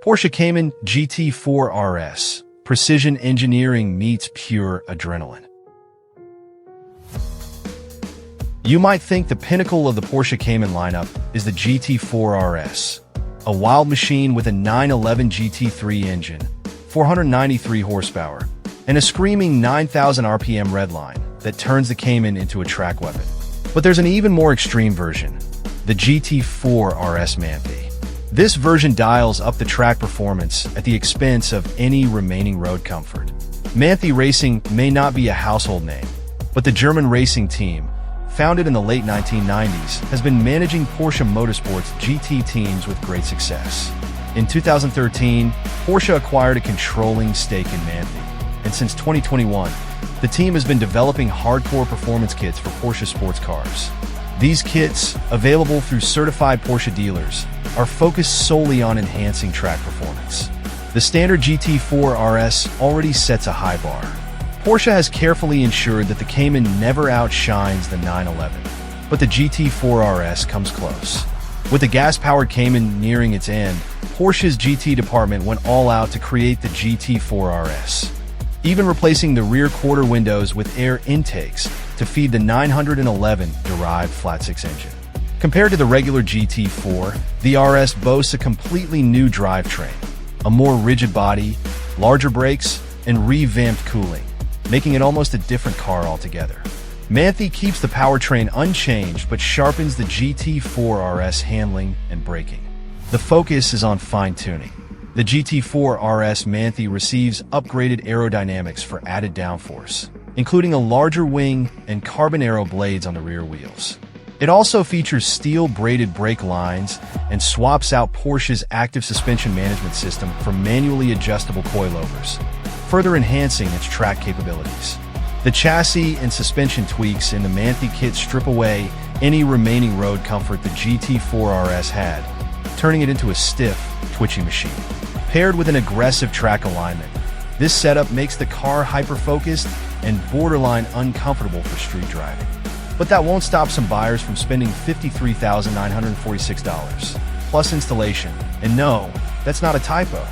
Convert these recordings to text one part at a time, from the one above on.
Porsche Cayman GT4 RS. Precision engineering meets pure adrenaline. You might think the pinnacle of the Porsche Cayman lineup is the GT4 RS, a wild machine with a 911 GT3 engine, 493 horsepower, and a screaming 9,000 RPM redline that turns the Cayman into a track weapon. But there's an even more extreme version, the GT4 RS Manthe. This version dials up the track performance at the expense of any remaining road comfort. Manthe Racing may not be a household name, but the German racing team, founded in the late 1990s, has been managing Porsche Motorsport's GT teams with great success. In 2013, Porsche acquired a controlling stake in Manthe, and since 2021, the team has been developing hardcore performance kits for Porsche sports cars. These kits, available through certified Porsche dealers, are focused solely on enhancing track performance. The standard GT4 RS already sets a high bar. Porsche has carefully ensured that the Cayman never outshines the 911, but the GT4 RS comes close. With the gas-powered Cayman nearing its end, Porsche's GT department went all out to create the GT4 RS, even replacing the rear quarter windows with air intakes to feed the 911 derived flat-six engine. Compared to the regular GT4, the RS boasts a completely new drivetrain, a more rigid body, larger brakes, and revamped cooling, making it almost a different car altogether. Manthe keeps the powertrain unchanged but sharpens the GT4 RS handling and braking. The focus is on fine-tuning. The GT4 RS Manthe receives upgraded aerodynamics for added downforce, including a larger wing and carbon aero blades on the rear wheels. It also features steel-braided brake lines and swaps out Porsche's active suspension management system for manually adjustable coilovers, further enhancing its track capabilities. The chassis and suspension tweaks in the Manthe kit strip away any remaining road comfort the GT4 RS had, turning it into a stiff, twitchy machine. Paired with an aggressive track alignment, this setup makes the car hyper-focused and borderline uncomfortable for street driving. But that won't stop some buyers from spending $53,946, plus installation. And no, that's not a typo.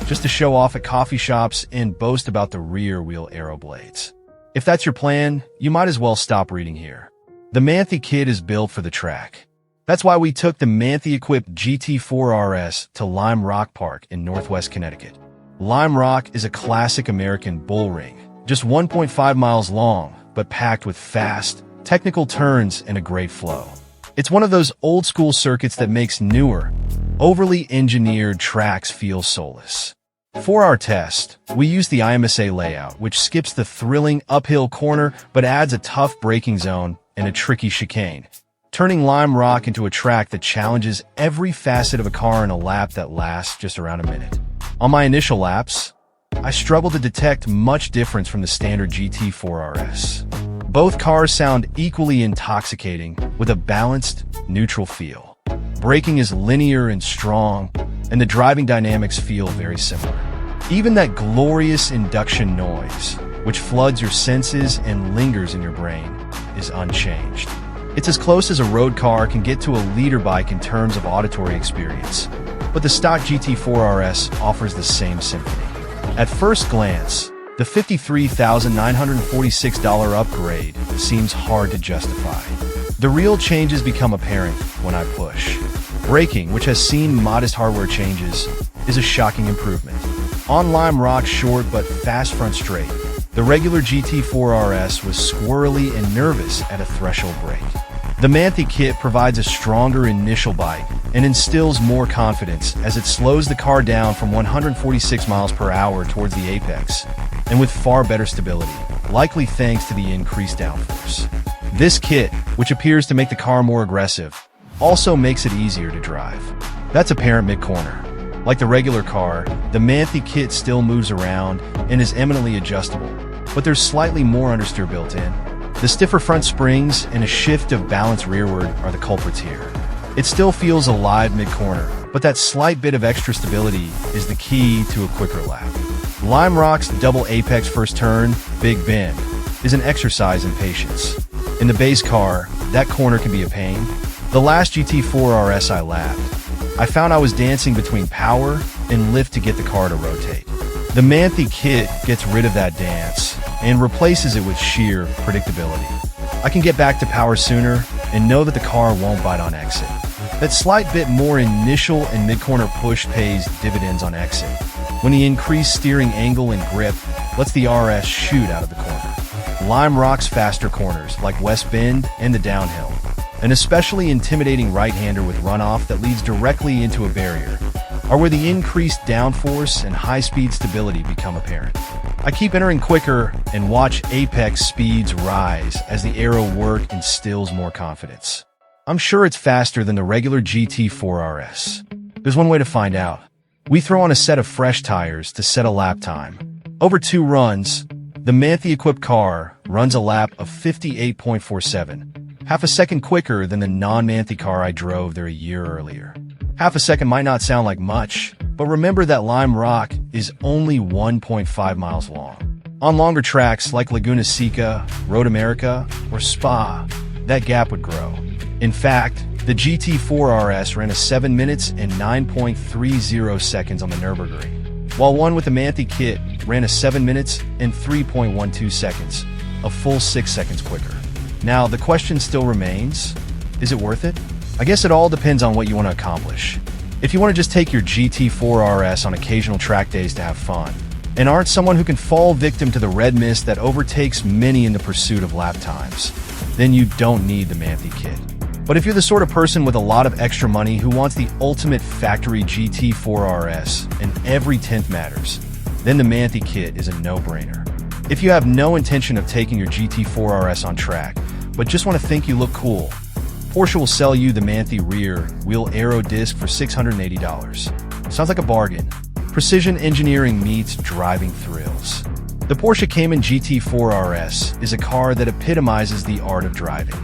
Just to show off at coffee shops and boast about the rear wheel aero blades. If that's your plan, you might as well stop reading here. The Manthe kit is built for the track. That's why we took the Manthe-equipped GT4 RS to Lime Rock Park in Northwest Connecticut. Lime Rock is a classic American bull ring, just 1.5 miles long, but packed with fast, technical turns and a great flow. It's one of those old-school circuits that makes newer, overly engineered tracks feel soulless. For our test, we used the IMSA layout, which skips the thrilling uphill corner but adds a tough braking zone and a tricky chicane, turning Lime Rock into a track that challenges every facet of a car in a lap that lasts just around a minute. On my initial laps, I struggled to detect much difference from the standard GT4 RS. Both cars sound equally intoxicating, with a balanced, neutral feel. Braking is linear and strong, and the driving dynamics feel very similar. Even that glorious induction noise, which floods your senses and lingers in your brain, is unchanged. It's as close as a road car can get to a leader bike in terms of auditory experience, but the stock GT4 RS offers the same symphony. At first glance, the $53,946 upgrade seems hard to justify. The real changes become apparent when I push. Braking, which has seen modest hardware changes, is a shocking improvement. On Lime Rock's short but fast front straight, the regular GT4 RS was squirrely and nervous at a threshold brake. The Manthe kit provides a stronger initial bite and instills more confidence as it slows the car down from 146 miles per hour towards the apex, and with far better stability, likely thanks to the increased downforce. This kit, which appears to make the car more aggressive, also makes it easier to drive. That's apparent mid-corner. Like the regular car, the Manthe kit still moves around and is eminently adjustable, but there's slightly more understeer built in. The stiffer front springs and a shift of balance rearward are the culprits here. It still feels alive mid-corner, but that slight bit of extra stability is the key to a quicker lap. Lime Rock's double apex first turn, Big Bend, is an exercise in patience. In the base car, that corner can be a pain. The last GT4 RS I lapped, I found I was dancing between power and lift to get the car to rotate. The Manthe kit gets rid of that dance and replaces it with sheer predictability. I can get back to power sooner and know that the car won't bite on exit. That slight bit more initial and mid-corner push pays dividends on exit, when the increased steering angle and grip lets the RS shoot out of the corner. Lime Rock's faster corners, like West Bend and the downhill, an especially intimidating right-hander with runoff that leads directly into a barrier, are where the increased downforce and high-speed stability become apparent. I keep entering quicker and watch apex speeds rise as the aero work instills more confidence. I'm sure it's faster than the regular GT4 RS. There's one way to find out. We throw on a set of fresh tires to set a lap time. Over 2 runs, the Manthe-equipped car runs a lap of 58.47, half a second quicker than the non-Manthe car I drove there a year earlier. Half a second might not sound like much, but remember that Lime Rock is only 1.5 miles long. On longer tracks like Laguna Seca, Road America, or Spa, that gap would grow. In fact, the GT4 RS ran a 7 minutes and 9.30 seconds on the Nürburgring, while one with the Manthe kit ran a 7 minutes and 3.12 seconds, a full 6 seconds quicker. Now, the question still remains, is it worth it? I guess it all depends on what you want to accomplish. If you want to just take your GT4 RS on occasional track days to have fun, and aren't someone who can fall victim to the red mist that overtakes many in the pursuit of lap times, then you don't need the Manthe kit. But if you're the sort of person with a lot of extra money who wants the ultimate factory GT4 RS and every tenth matters, then the Manthe kit is a no-brainer. If you have no intention of taking your GT4 RS on track, but just want to think you look cool, Porsche will sell you the Manthe rear wheel aero disc for $680. Sounds like a bargain. Precision engineering meets driving thrills. The Porsche Cayman GT4 RS is a car that epitomizes the art of driving.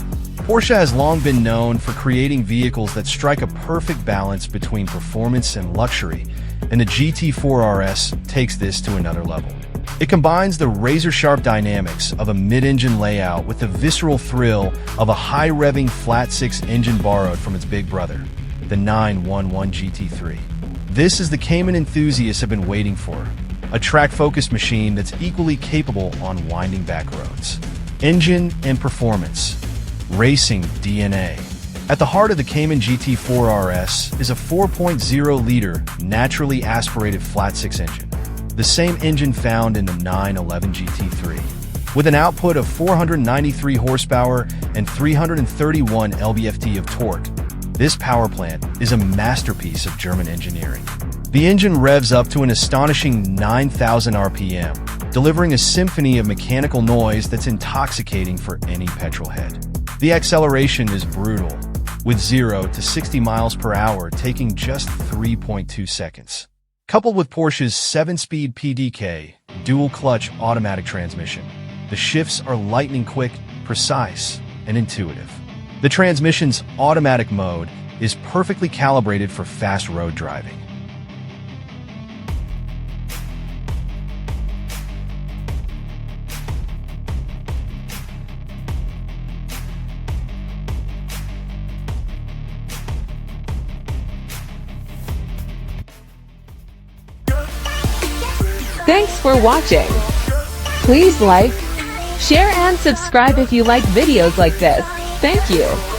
Porsche has long been known for creating vehicles that strike a perfect balance between performance and luxury, and the GT4 RS takes this to another level. It combines the razor-sharp dynamics of a mid-engine layout with the visceral thrill of a high-revving flat-six engine borrowed from its big brother, the 911 GT3. This is the Cayman enthusiasts have been waiting for, a track-focused machine that's equally capable on winding back roads. Engine and performance. Racing DNA. At the heart of the Cayman GT4 RS is a 4.0-liter naturally aspirated flat-six engine, the same engine found in the 911 GT3. With an output of 493 horsepower and 331 lb-ft of torque, this power plant is a masterpiece of German engineering. The engine revs up to an astonishing 9,000 RPM, delivering a symphony of mechanical noise that's intoxicating for any petrolhead. The acceleration is brutal, with 0 to 60 miles per hour taking just 3.2 seconds. Coupled with Porsche's 7-speed PDK, dual-clutch automatic transmission, the shifts are lightning-quick, precise, and intuitive. The transmission's automatic mode is perfectly calibrated for fast road driving. Thanks for watching. Please like, share and subscribe if you like videos like this. Thank you.